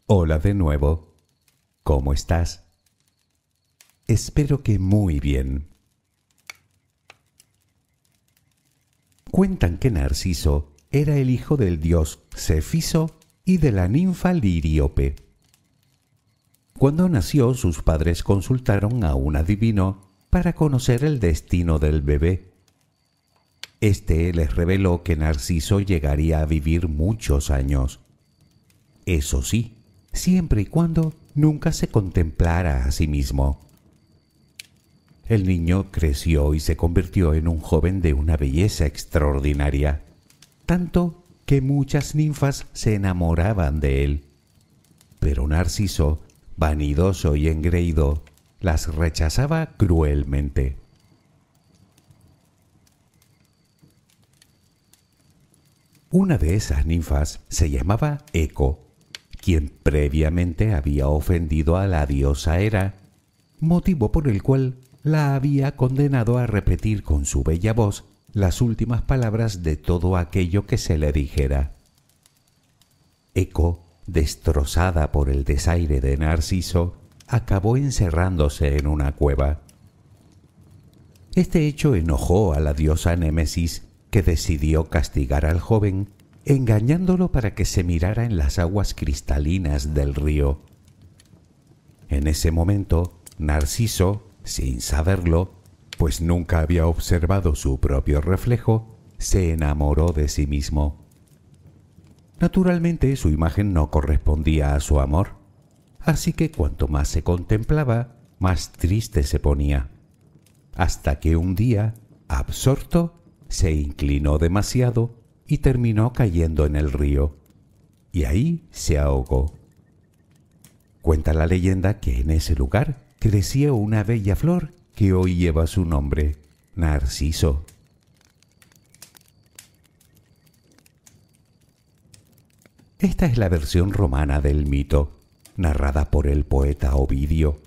Hola de nuevo. ¿Cómo estás? Espero que muy bien. Cuentan que Narciso era el hijo del dios Cefiso y de la ninfa Liríope. Cuando nació, sus padres consultaron a un adivino para conocer el destino del bebé. Este les reveló que Narciso llegaría a vivir muchos años. Eso sí, siempre y cuando nunca se contemplara a sí mismo. El niño creció y se convirtió en un joven de una belleza extraordinaria, tanto que muchas ninfas se enamoraban de él. Pero Narciso, vanidoso y engreído, las rechazaba cruelmente. Una de esas ninfas se llamaba Eco, quien previamente había ofendido a la diosa Hera, motivo por el cual la había condenado a repetir con su bella voz las últimas palabras de todo aquello que se le dijera. Eco, destrozada por el desaire de Narciso, acabó encerrándose en una cueva. Este hecho enojó a la diosa Némesis, que decidió castigar al joven, engañándolo para que se mirara en las aguas cristalinas del río. En ese momento, Narciso, sin saberlo, pues nunca había observado su propio reflejo, se enamoró de sí mismo. Naturalmente, su imagen no correspondía a su amor, así que cuanto más se contemplaba, más triste se ponía, hasta que un día, absorto, se inclinó demasiado y terminó cayendo en el río, y ahí se ahogó. Cuenta la leyenda que en ese lugar crecía una bella flor que hoy lleva su nombre, Narciso. Esta es la versión romana del mito, narrada por el poeta Ovidio.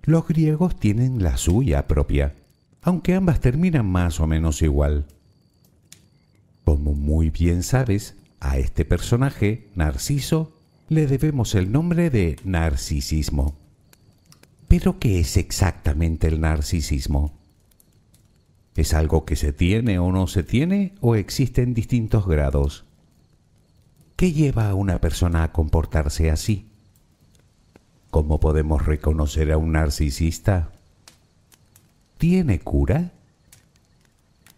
Los griegos tienen la suya propia, aunque ambas terminan más o menos igual. Como muy bien sabes, a este personaje, Narciso, le debemos el nombre de narcisismo. ¿Pero qué es exactamente el narcisismo? ¿Es algo que se tiene o no se tiene o existen distintos grados? ¿Qué lleva a una persona a comportarse así? ¿Cómo podemos reconocer a un narcisista? ¿Tiene cura?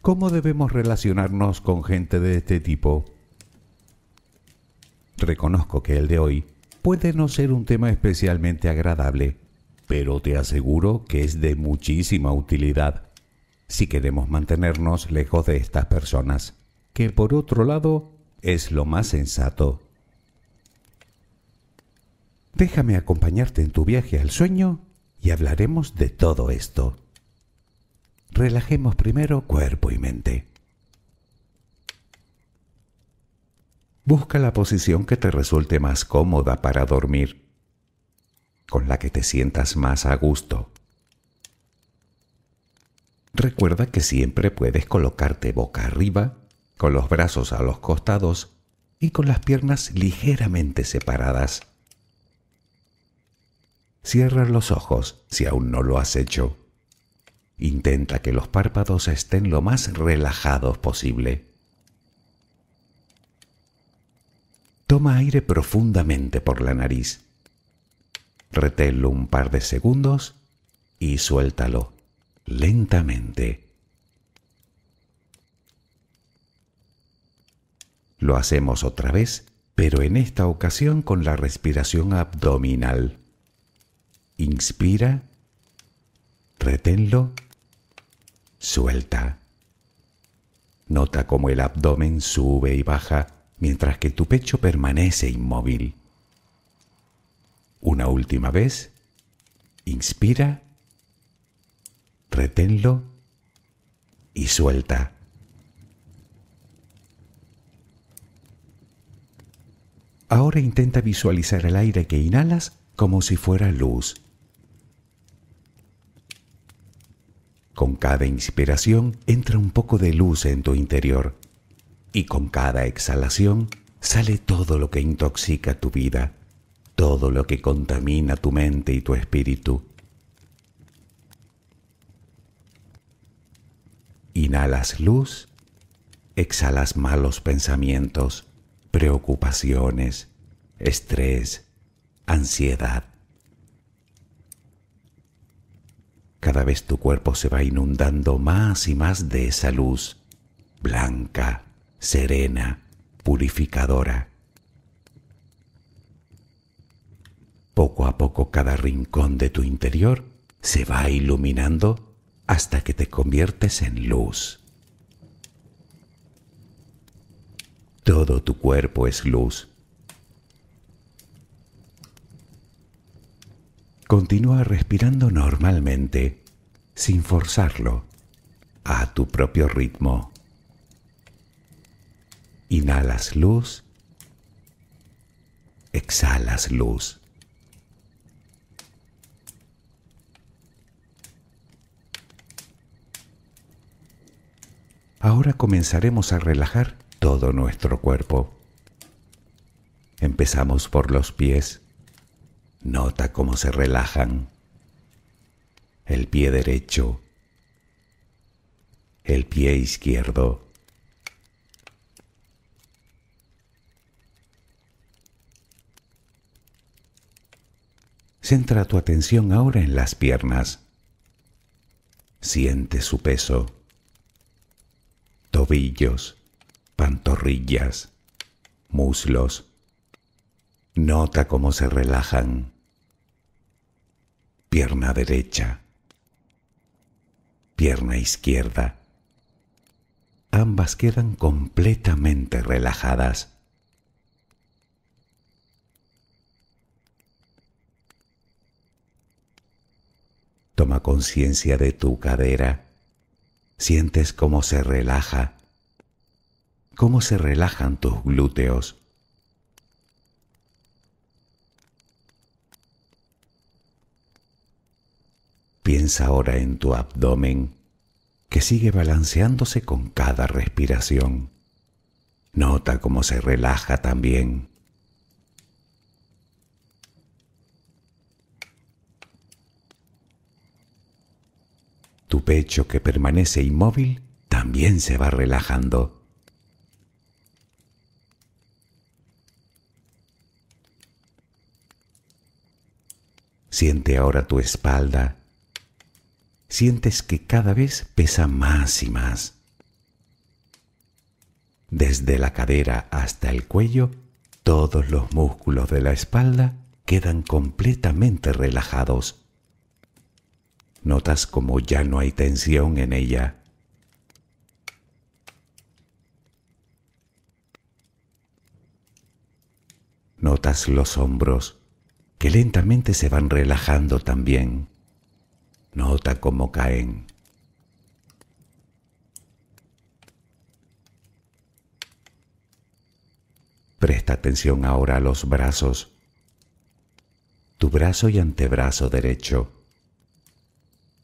¿Cómo debemos relacionarnos con gente de este tipo? Reconozco que el de hoy puede no ser un tema especialmente agradable, pero te aseguro que es de muchísima utilidad si queremos mantenernos lejos de estas personas, que por otro lado es lo más sensato. Déjame acompañarte en tu viaje al sueño y hablaremos de todo esto. Relajemos primero cuerpo y mente. Busca la posición que te resulte más cómoda para dormir, con la que te sientas más a gusto. Recuerda que siempre puedes colocarte boca arriba, con los brazos a los costados y con las piernas ligeramente separadas. Cierra los ojos si aún no lo has hecho. Intenta que los párpados estén lo más relajados posible. Toma aire profundamente por la nariz. Reténlo un par de segundos y suéltalo lentamente. Lo hacemos otra vez, pero en esta ocasión con la respiración abdominal. Inspira, reténlo, suelta. Nota cómo el abdomen sube y baja mientras que tu pecho permanece inmóvil. Una última vez. Inspira, reténlo y suelta. Ahora intenta visualizar el aire que inhalas como si fuera luz. Con cada inspiración entra un poco de luz en tu interior y con cada exhalación sale todo lo que intoxica tu vida, todo lo que contamina tu mente y tu espíritu. Inhalas luz, exhalas malos pensamientos, preocupaciones, estrés, ansiedad. Cada vez tu cuerpo se va inundando más y más de esa luz, blanca, serena, purificadora. Poco a poco cada rincón de tu interior se va iluminando hasta que te conviertes en luz. Todo tu cuerpo es luz. Continúa respirando normalmente, sin forzarlo, a tu propio ritmo. Inhalas luz, exhalas luz. Ahora comenzaremos a relajar todo nuestro cuerpo. Empezamos por los pies. Nota cómo se relajan. El pie derecho, el pie izquierdo. Centra tu atención ahora en las piernas. Siente su peso. Tobillos, pantorrillas, muslos. Nota cómo se relajan. Pierna derecha, pierna izquierda. Ambas quedan completamente relajadas. Toma conciencia de tu cadera. Sientes cómo se relaja, cómo se relajan tus glúteos. Piensa ahora en tu abdomen, que sigue balanceándose con cada respiración. Nota cómo se relaja también. Tu pecho, que permanece inmóvil, también se va relajando. Siente ahora tu espalda. Sientes que cada vez pesa más y más. Desde la cadera hasta el cuello, todos los músculos de la espalda quedan completamente relajados. Notas como ya no hay tensión en ella. Notas los hombros, que lentamente se van relajando también. Nota cómo caen. Presta atención ahora a los brazos. Tu brazo y antebrazo derecho.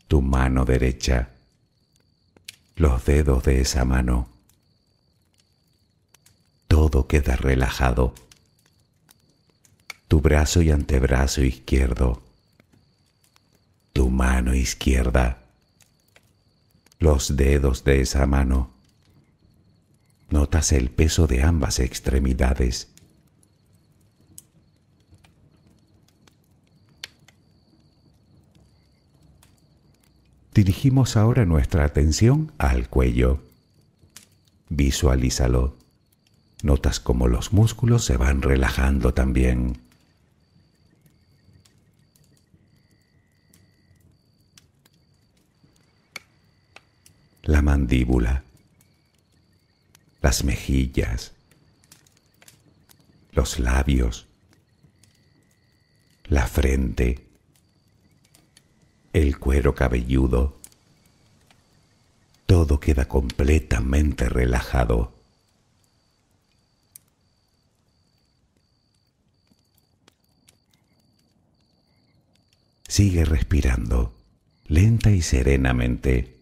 Tu mano derecha. Los dedos de esa mano. Todo queda relajado. Tu brazo y antebrazo izquierdo. Tu mano izquierda. Los dedos de esa mano. Notas el peso de ambas extremidades. Dirigimos ahora nuestra atención al cuello. Visualízalo. Notas cómo los músculos se van relajando también. La mandíbula, las mejillas, los labios, la frente, el cuero cabelludo. Todo queda completamente relajado. Sigue respirando, lenta y serenamente.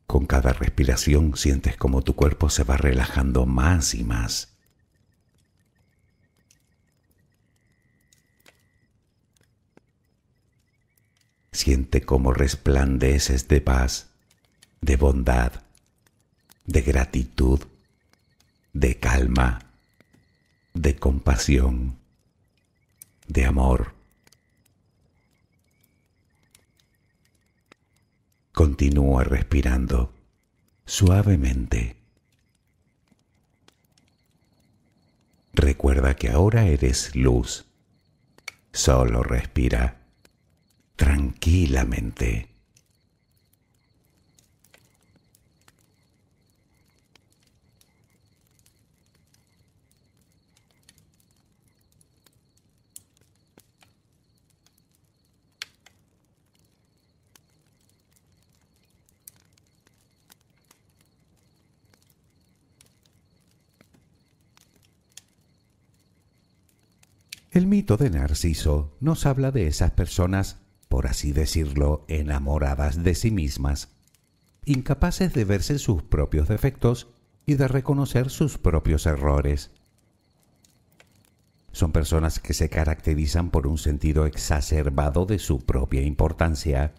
Con cada respiración sientes como tu cuerpo se va relajando más y más. siente cómo resplandeces de paz, de bondad, de gratitud, de calma, de compasión, de amor. Continúa respirando suavemente. Recuerda que ahora eres luz. Solo respira tranquilamente. El mito de Narciso nos habla de esas personas, por así decirlo, enamoradas de sí mismas, incapaces de verse sus propios defectos y de reconocer sus propios errores. Son personas que se caracterizan por un sentido exacerbado de su propia importancia,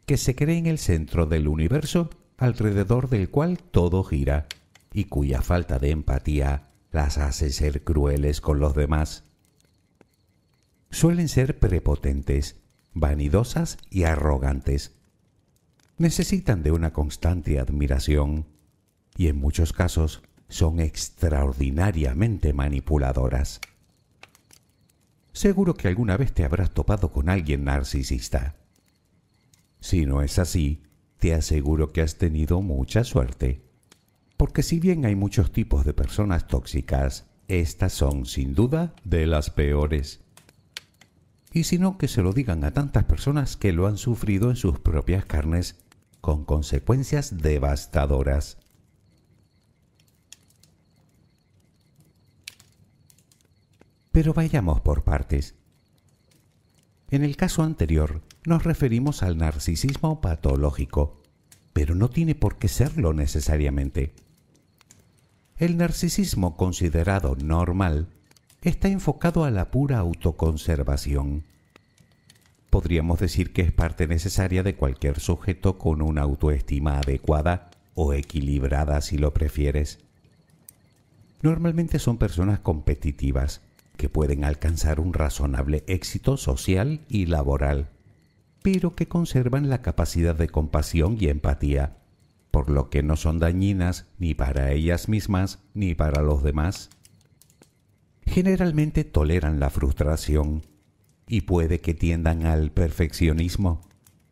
que se creen el centro del universo alrededor del cual todo gira y cuya falta de empatía las hace ser crueles con los demás. Suelen ser prepotentes, vanidosas y arrogantes. Necesitan de una constante admiración y en muchos casos son extraordinariamente manipuladoras. Seguro que alguna vez te habrás topado con alguien narcisista. Si no es así, te aseguro que has tenido mucha suerte. Porque si bien hay muchos tipos de personas tóxicas, estas son sin duda de las peores. Y si no, que se lo digan a tantas personas que lo han sufrido en sus propias carnes, con consecuencias devastadoras. Pero vayamos por partes. En el caso anterior, nos referimos al narcisismo patológico, pero no tiene por qué serlo necesariamente. El narcisismo considerado normal está enfocado a la pura autoconservación. Podríamos decir que es parte necesaria de cualquier sujeto con una autoestima adecuada o equilibrada si lo prefieres. Normalmente son personas competitivas que pueden alcanzar un razonable éxito social y laboral, pero que conservan la capacidad de compasión y empatía, por lo que no son dañinas ni para ellas mismas ni para los demás. Generalmente toleran la frustración y puede que tiendan al perfeccionismo,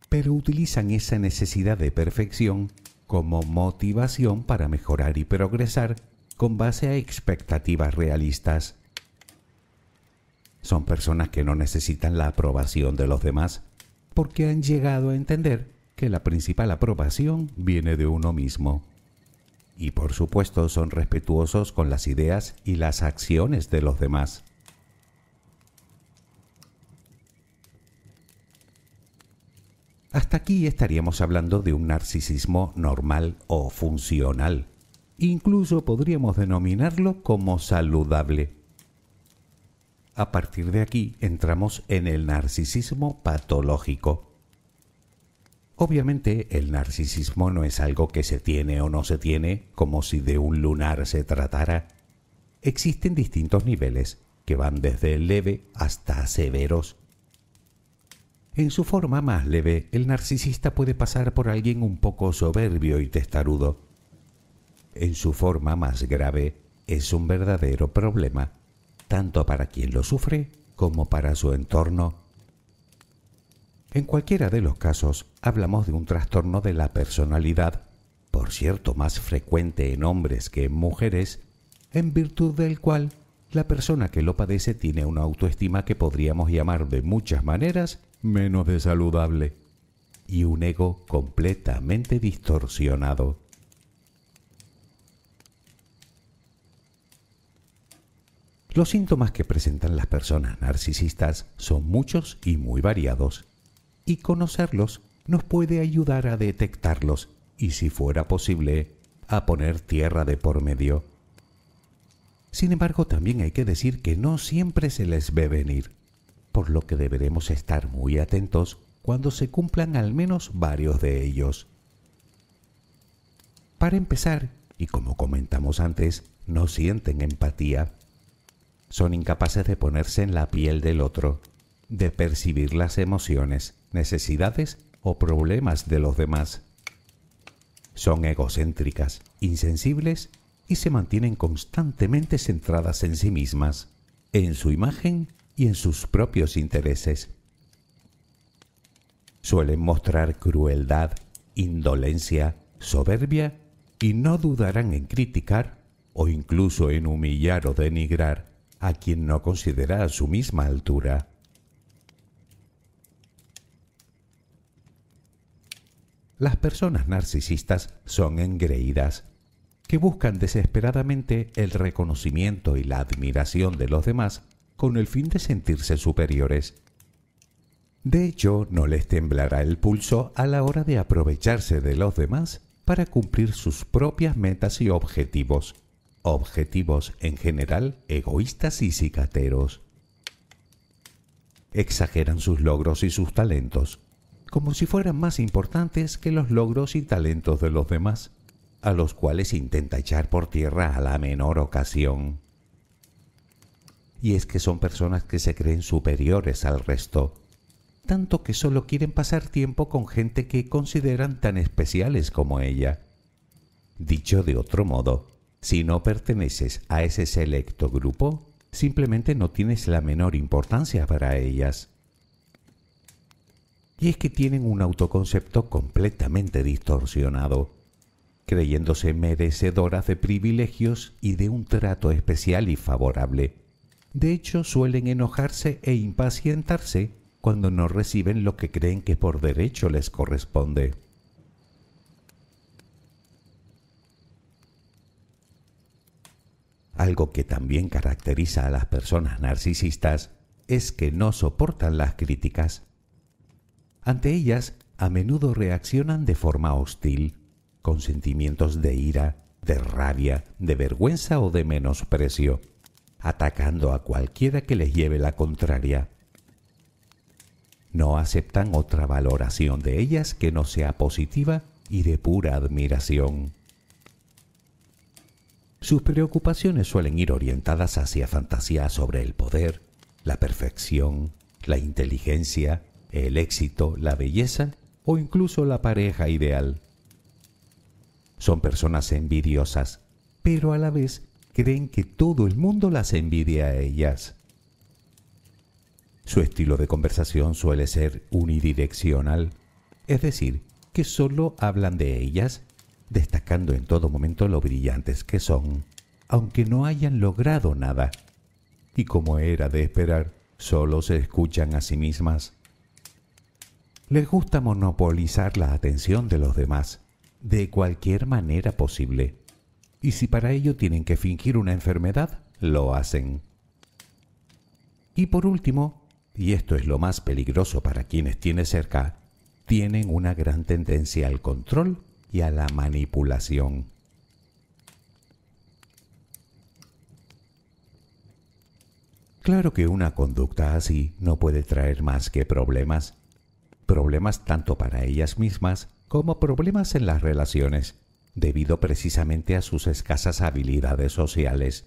pero utilizan esa necesidad de perfección como motivación para mejorar y progresar con base a expectativas realistas. Son personas que no necesitan la aprobación de los demás porque han llegado a entender que la principal aprobación viene de uno mismo. Y por supuesto son respetuosos con las ideas y las acciones de los demás. Hasta aquí estaríamos hablando de un narcisismo normal o funcional. Incluso podríamos denominarlo como saludable. A partir de aquí entramos en el narcisismo patológico. Obviamente el narcisismo no es algo que se tiene o no se tiene, como si de un lunar se tratara. Existen distintos niveles, que van desde leve hasta severos. En su forma más leve, el narcisista puede pasar por alguien un poco soberbio y testarudo. En su forma más grave, es un verdadero problema, tanto para quien lo sufre como para su entorno. En cualquiera de los casos, hablamos de un trastorno de la personalidad, por cierto más frecuente en hombres que en mujeres, en virtud del cual la persona que lo padece tiene una autoestima que podríamos llamar de muchas maneras menos de saludable y un ego completamente distorsionado. Los síntomas que presentan las personas narcisistas son muchos y muy variados, y conocerlos nos puede ayudar a detectarlos y, si fuera posible, a poner tierra de por medio. Sin embargo, también hay que decir que no siempre se les ve venir, por lo que deberemos estar muy atentos cuando se cumplan al menos varios de ellos. Para empezar, y como comentamos antes, no sienten empatía. Son incapaces de ponerse en la piel del otro, de percibir las emociones, necesidades o problemas de los demás. Son egocéntricas, insensibles y se mantienen constantemente centradas en sí mismas, en su imagen y en sus propios intereses. Suelen mostrar crueldad, indolencia, soberbia y no dudarán en criticar o incluso en humillar o denigrar a quien no considera a su misma altura. Las personas narcisistas son engreídas, que buscan desesperadamente el reconocimiento y la admiración de los demás con el fin de sentirse superiores. De hecho, no les temblará el pulso a la hora de aprovecharse de los demás para cumplir sus propias metas y objetivos. Objetivos en general egoístas y cicateros. Exageran sus logros y sus talentos, como si fueran más importantes que los logros y talentos de los demás, a los cuales intenta echar por tierra a la menor ocasión. Y es que son personas que se creen superiores al resto, tanto que solo quieren pasar tiempo con gente que consideran tan especiales como ella. Dicho de otro modo, si no perteneces a ese selecto grupo, simplemente no tienes la menor importancia para ellas. Y es que tienen un autoconcepto completamente distorsionado, creyéndose merecedoras de privilegios y de un trato especial y favorable. De hecho, suelen enojarse e impacientarse cuando no reciben lo que creen que por derecho les corresponde. Algo que también caracteriza a las personas narcisistas es que no soportan las críticas. Ante ellas, a menudo reaccionan de forma hostil, con sentimientos de ira, de rabia, de vergüenza o de menosprecio, atacando a cualquiera que les lleve la contraria. No aceptan otra valoración de ellas que no sea positiva y de pura admiración. Sus preocupaciones suelen ir orientadas hacia fantasías sobre el poder, la perfección, la inteligencia, el éxito, la belleza o incluso la pareja ideal. Son personas envidiosas, pero a la vez creen que todo el mundo las envidia a ellas. Su estilo de conversación suele ser unidireccional, es decir, que solo hablan de ellas, destacando en todo momento lo brillantes que son, aunque no hayan logrado nada. Y como era de esperar, solo se escuchan a sí mismas. Les gusta monopolizar la atención de los demás, de cualquier manera posible. Y si para ello tienen que fingir una enfermedad, lo hacen. Y por último, y esto es lo más peligroso para quienes tienen cerca, tienen una gran tendencia al control y a la manipulación. Claro que una conducta así no puede traer más que problemas. Problemas tanto para ellas mismas como problemas en las relaciones, debido precisamente a sus escasas habilidades sociales.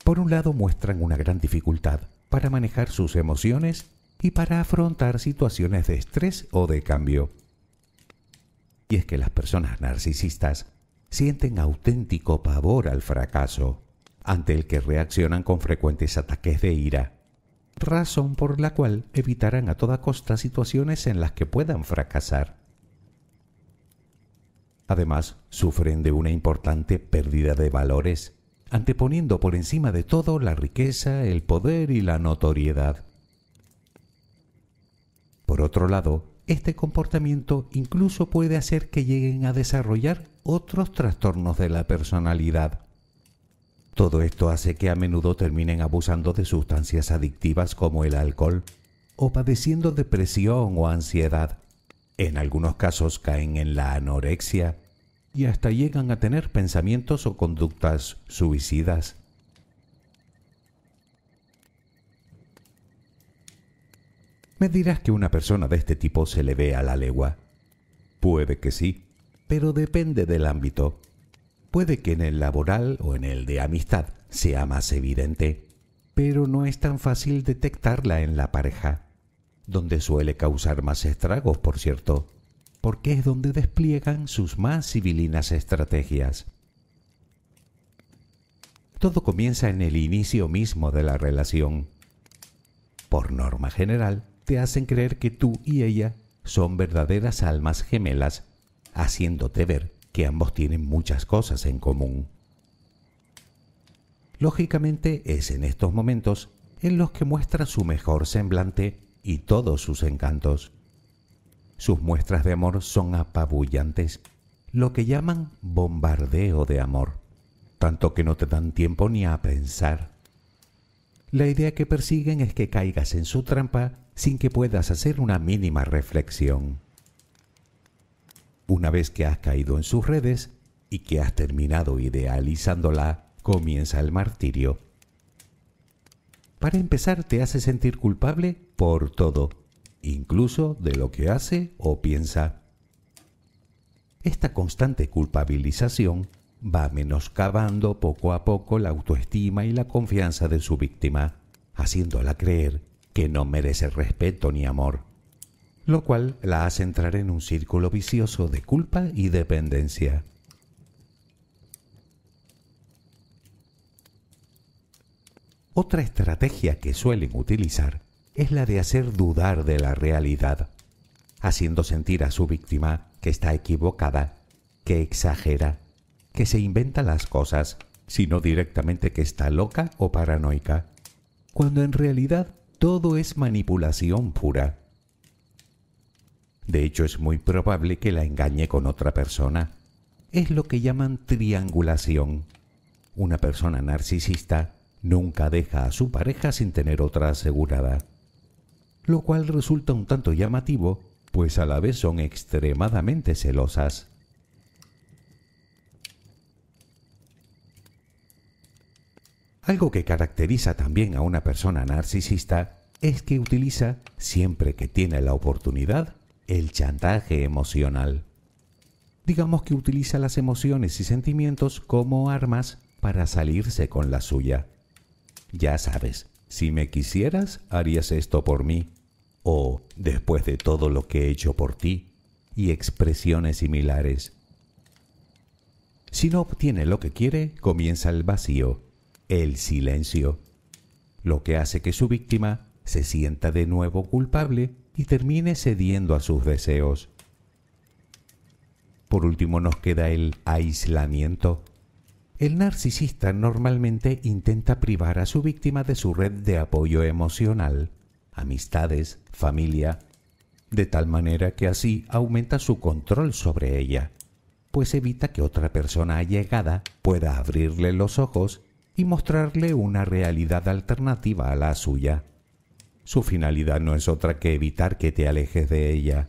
Por un lado, muestran una gran dificultad para manejar sus emociones y para afrontar situaciones de estrés o de cambio. Y es que las personas narcisistas sienten auténtico pavor al fracaso, ante el que reaccionan con frecuentes ataques de ira, razón por la cual evitarán a toda costa situaciones en las que puedan fracasar. Además, sufren de una importante pérdida de valores, anteponiendo por encima de todo la riqueza, el poder y la notoriedad. Por otro lado, este comportamiento incluso puede hacer que lleguen a desarrollar otros trastornos de la personalidad. Todo esto hace que a menudo terminen abusando de sustancias adictivas como el alcohol o padeciendo depresión o ansiedad. En algunos casos caen en la anorexia y hasta llegan a tener pensamientos o conductas suicidas. Me dirás que una persona de este tipo se le ve a la legua. Puede que sí, pero depende del ámbito. Puede que en el laboral o en el de amistad sea más evidente, pero no es tan fácil detectarla en la pareja, donde suele causar más estragos, por cierto, porque es donde despliegan sus más civilinas estrategias. Todo comienza en el inicio mismo de la relación. Por norma general, te hacen creer que tú y ella son verdaderas almas gemelas, haciéndote ver que ambos tienen muchas cosas en común. Lógicamente es en estos momentos en los que muestra su mejor semblante y todos sus encantos. Sus muestras de amor son apabullantes, lo que llaman bombardeo de amor, tanto que no te dan tiempo ni a pensar. La idea que persiguen es que caigas en su trampa sin que puedas hacer una mínima reflexión. Una vez que has caído en sus redes y que has terminado idealizándola, comienza el martirio. Para empezar, te hace sentir culpable por todo, incluso de lo que hace o piensa. Esta constante culpabilización va menoscabando poco a poco la autoestima y la confianza de su víctima, haciéndola creer que no merece respeto ni amor, lo cual la hace entrar en un círculo vicioso de culpa y dependencia. Otra estrategia que suelen utilizar es la de hacer dudar de la realidad, haciendo sentir a su víctima que está equivocada, que exagera, que se inventa las cosas, sino directamente que está loca o paranoica, cuando en realidad todo es manipulación pura. De hecho, es muy probable que la engañe con otra persona. Es lo que llaman triangulación. Una persona narcisista nunca deja a su pareja sin tener otra asegurada, lo cual resulta un tanto llamativo, pues a la vez son extremadamente celosas. Algo que caracteriza también a una persona narcisista es que utiliza, siempre que tiene la oportunidad, el chantaje emocional. Digamos que utiliza las emociones y sentimientos como armas para salirse con la suya. Ya sabes, si me quisieras, harías esto por mí, o después de todo lo que he hecho por ti, y expresiones similares. Si no obtiene lo que quiere, comienza el vacío, el silencio, lo que hace que su víctima se sienta de nuevo culpable y termine cediendo a sus deseos. Por último nos queda el aislamiento. El narcisista normalmente intenta privar a su víctima de su red de apoyo emocional, amistades, familia, de tal manera que así aumenta su control sobre ella, pues evita que otra persona allegada pueda abrirle los ojos y mostrarle una realidad alternativa a la suya. Su finalidad no es otra que evitar que te alejes de ella.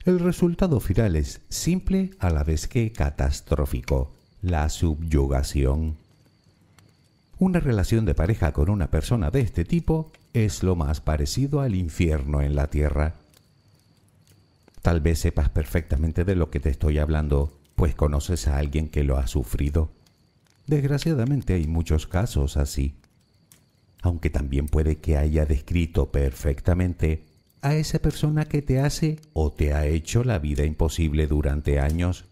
El resultado final es simple a la vez que catastrófico: la subyugación. Una relación de pareja con una persona de este tipo es lo más parecido al infierno en la tierra. Tal vez sepas perfectamente de lo que te estoy hablando, pues conoces a alguien que lo ha sufrido. Desgraciadamente hay muchos casos así. Aunque también puede que haya descrito perfectamente a esa persona que te hace o te ha hecho la vida imposible durante años.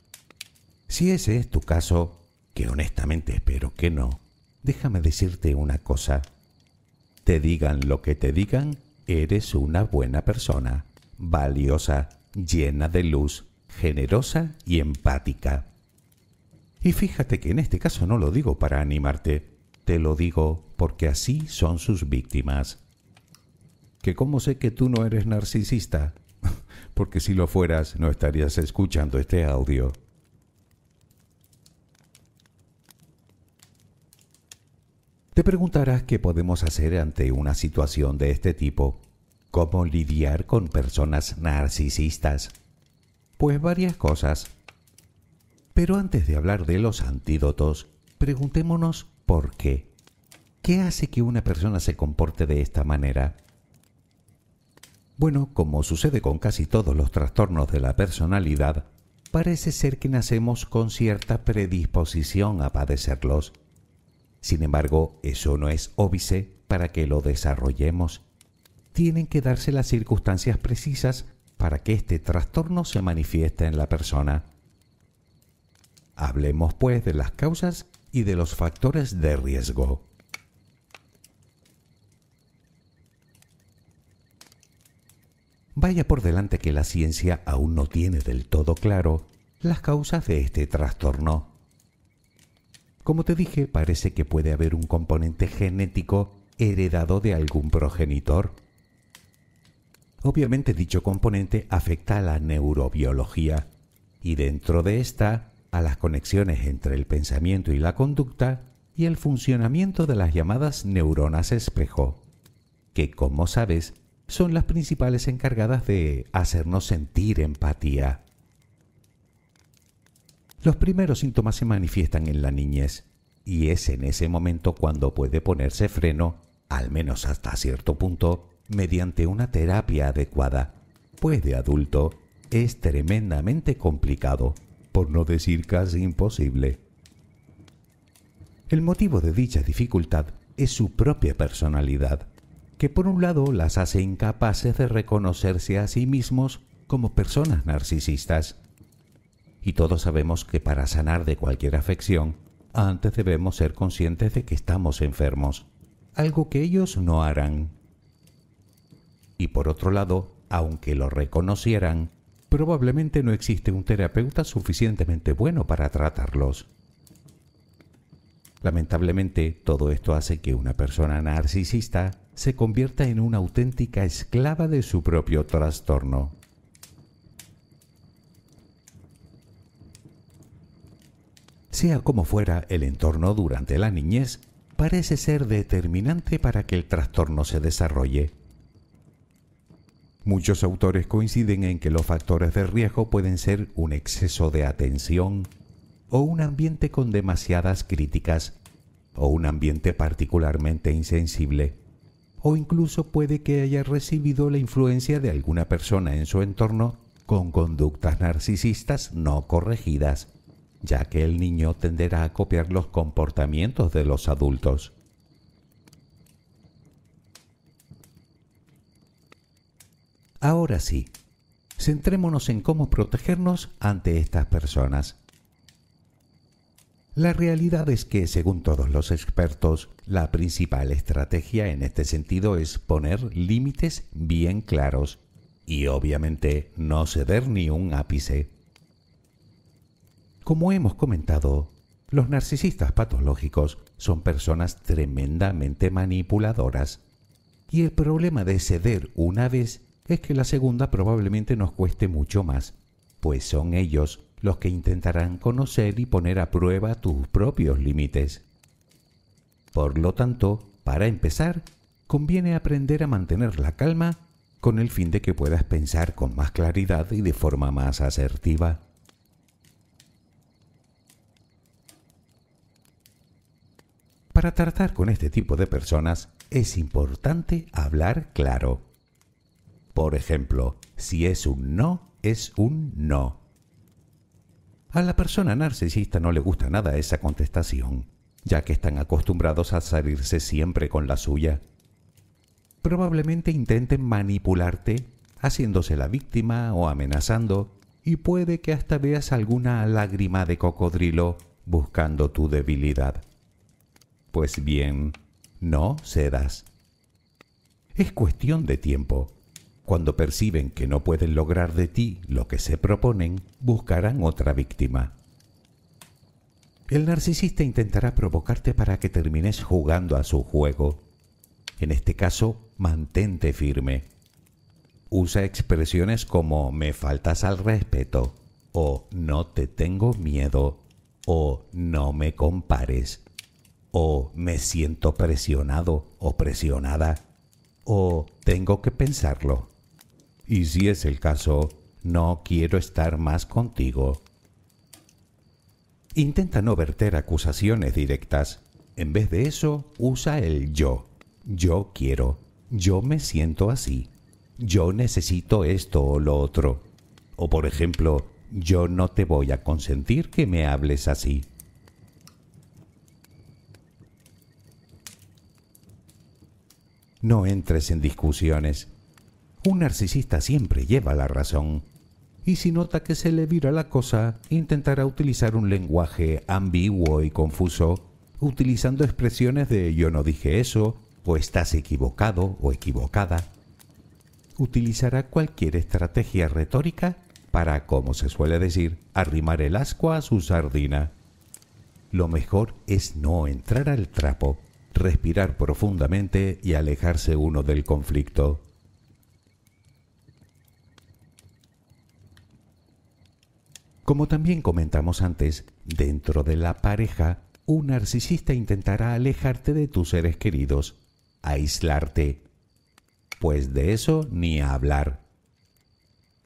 Si ese es tu caso, que honestamente espero que no, déjame decirte una cosa. Te digan lo que te digan, eres una buena persona, valiosa, llena de luz, generosa y empática. Y fíjate que en este caso no lo digo para animarte, te lo digo porque así son sus víctimas. ¿Que cómo sé que tú no eres narcisista? Porque si lo fueras, no estarías escuchando este audio. Te preguntarás qué podemos hacer ante una situación de este tipo. ¿Cómo lidiar con personas narcisistas? Pues varias cosas. Pero antes de hablar de los antídotos, preguntémonos por qué. ¿Qué hace que una persona se comporte de esta manera? Bueno, como sucede con casi todos los trastornos de la personalidad, parece ser que nacemos con cierta predisposición a padecerlos. Sin embargo, eso no es óbice para que lo desarrollemos. Tienen que darse las circunstancias precisas para que este trastorno se manifieste en la persona. Hablemos pues de las causas y de los factores de riesgo. Vaya por delante que la ciencia aún no tiene del todo claro las causas de este trastorno. Como te dije, parece que puede haber un componente genético heredado de algún progenitor. Obviamente dicho componente afecta a la neurobiología y dentro de esta a las conexiones entre el pensamiento y la conducta y el funcionamiento de las llamadas neuronas espejo, que como sabes son las principales encargadas de hacernos sentir empatía. Los primeros síntomas se manifiestan en la niñez y es en ese momento cuando puede ponerse freno, al menos hasta cierto punto, mediante una terapia adecuada, pues de adulto es tremendamente complicado, por no decir casi imposible. El motivo de dicha dificultad es su propia personalidad, que por un lado las hace incapaces de reconocerse a sí mismos como personas narcisistas. Y todos sabemos que para sanar de cualquier afección, antes debemos ser conscientes de que estamos enfermos, algo que ellos no harán. Y por otro lado, aunque lo reconocieran, probablemente no existe un terapeuta suficientemente bueno para tratarlos. Lamentablemente, todo esto hace que una persona narcisista se convierta en una auténtica esclava de su propio trastorno. Sea como fuera, el entorno durante la niñez parece ser determinante para que el trastorno se desarrolle. Muchos autores coinciden en que los factores de riesgo pueden ser un exceso de atención, o un ambiente con demasiadas críticas, o un ambiente particularmente insensible, o incluso puede que haya recibido la influencia de alguna persona en su entorno con conductas narcisistas no corregidas, ya que el niño tenderá a copiar los comportamientos de los adultos. Ahora sí, centrémonos en cómo protegernos ante estas personas. La realidad es que, según todos los expertos, la principal estrategia en este sentido es poner límites bien claros y, obviamente, no ceder ni un ápice. Como hemos comentado, los narcisistas patológicos son personas tremendamente manipuladoras y el problema de ceder una vez es que la segunda probablemente nos cueste mucho más, pues son ellos los que intentarán conocer y poner a prueba tus propios límites. Por lo tanto, para empezar, conviene aprender a mantener la calma con el fin de que puedas pensar con más claridad y de forma más asertiva. Para tratar con este tipo de personas es importante hablar claro. Por ejemplo, si es un no, es un no. A la persona narcisista no le gusta nada esa contestación, ya que están acostumbrados a salirse siempre con la suya. Probablemente intenten manipularte, haciéndose la víctima o amenazando, y puede que hasta veas alguna lágrima de cocodrilo buscando tu debilidad. Pues bien, no cedas. Es cuestión de tiempo. Cuando perciben que no pueden lograr de ti lo que se proponen, buscarán otra víctima. El narcisista intentará provocarte para que termines jugando a su juego. En este caso, mantente firme. Usa expresiones como me faltas al respeto, o no te tengo miedo, o no me compares, o me siento presionado o presionada, o tengo que pensarlo. Y si es el caso, no quiero estar más contigo. Intenta no verter acusaciones directas. En vez de eso, usa el yo. Yo quiero. Yo me siento así. Yo necesito esto o lo otro. O por ejemplo, yo no te voy a consentir que me hables así. No entres en discusiones. Un narcisista siempre lleva la razón. Y si nota que se le vira la cosa, intentará utilizar un lenguaje ambiguo y confuso, utilizando expresiones de yo no dije eso, o estás equivocado o equivocada. Utilizará cualquier estrategia retórica para, como se suele decir, arrimar el ascua a su sardina. Lo mejor es no entrar al trapo, respirar profundamente y alejarse uno del conflicto. Como también comentamos antes, dentro de la pareja, un narcisista intentará alejarte de tus seres queridos, aislarte. Pues de eso ni hablar.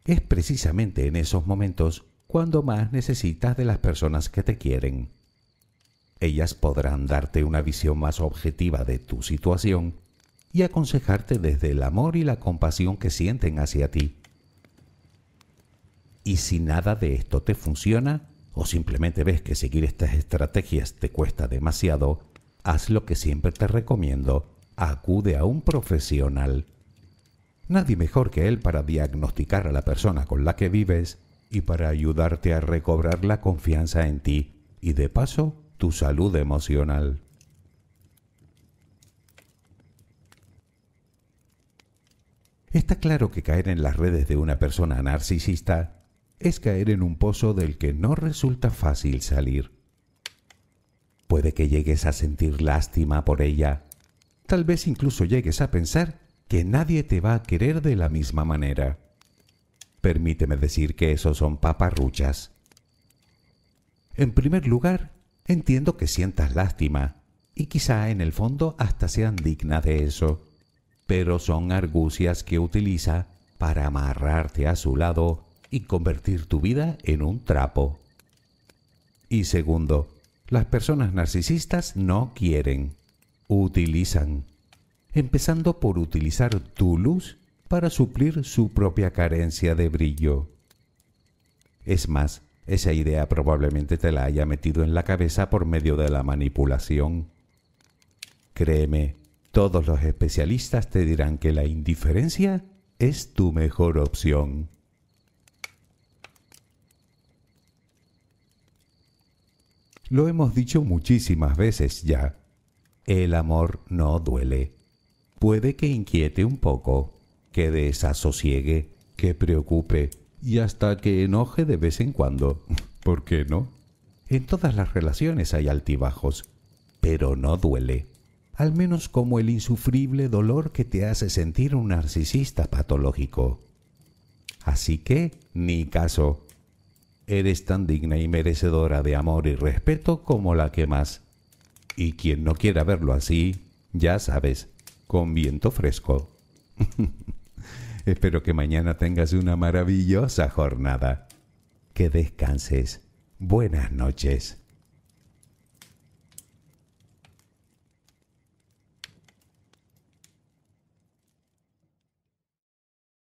Es precisamente en esos momentos cuando más necesitas de las personas que te quieren. Ellas podrán darte una visión más objetiva de tu situación y aconsejarte desde el amor y la compasión que sienten hacia ti. Y si nada de esto te funciona, o simplemente ves que seguir estas estrategias te cuesta demasiado, haz lo que siempre te recomiendo: acude a un profesional. Nadie mejor que él para diagnosticar a la persona con la que vives y para ayudarte a recobrar la confianza en ti y, de paso, tu salud emocional. Está claro que caer en las redes de una persona narcisista es caer en un pozo del que no resulta fácil salir. Puede que llegues a sentir lástima por ella. Tal vez incluso llegues a pensar que nadie te va a querer de la misma manera. Permíteme decir que eso son paparruchas. En primer lugar, entiendo que sientas lástima, y quizá en el fondo hasta sean dignas de eso, pero son argucias que utiliza para amarrarte a su lado y convertir tu vida en un trapo. Y segundo, las personas narcisistas no quieren, utilizan, empezando por utilizar tu luz para suplir su propia carencia de brillo. Es más, esa idea probablemente te la haya metido en la cabeza por medio de la manipulación. Créeme, todos los especialistas te dirán que la indiferencia es tu mejor opción. Lo hemos dicho muchísimas veces ya. El amor no duele. Puede que inquiete un poco, que desasosiegue, que preocupe y hasta que enoje de vez en cuando. ¿Por qué no? En todas las relaciones hay altibajos, pero no duele. Al menos como el insufrible dolor que te hace sentir un narcisista patológico. Así que, ni caso. Eres tan digna y merecedora de amor y respeto como la que más. Y quien no quiera verlo así, ya sabes, con viento fresco. Espero que mañana tengas una maravillosa jornada. Que descanses. Buenas noches.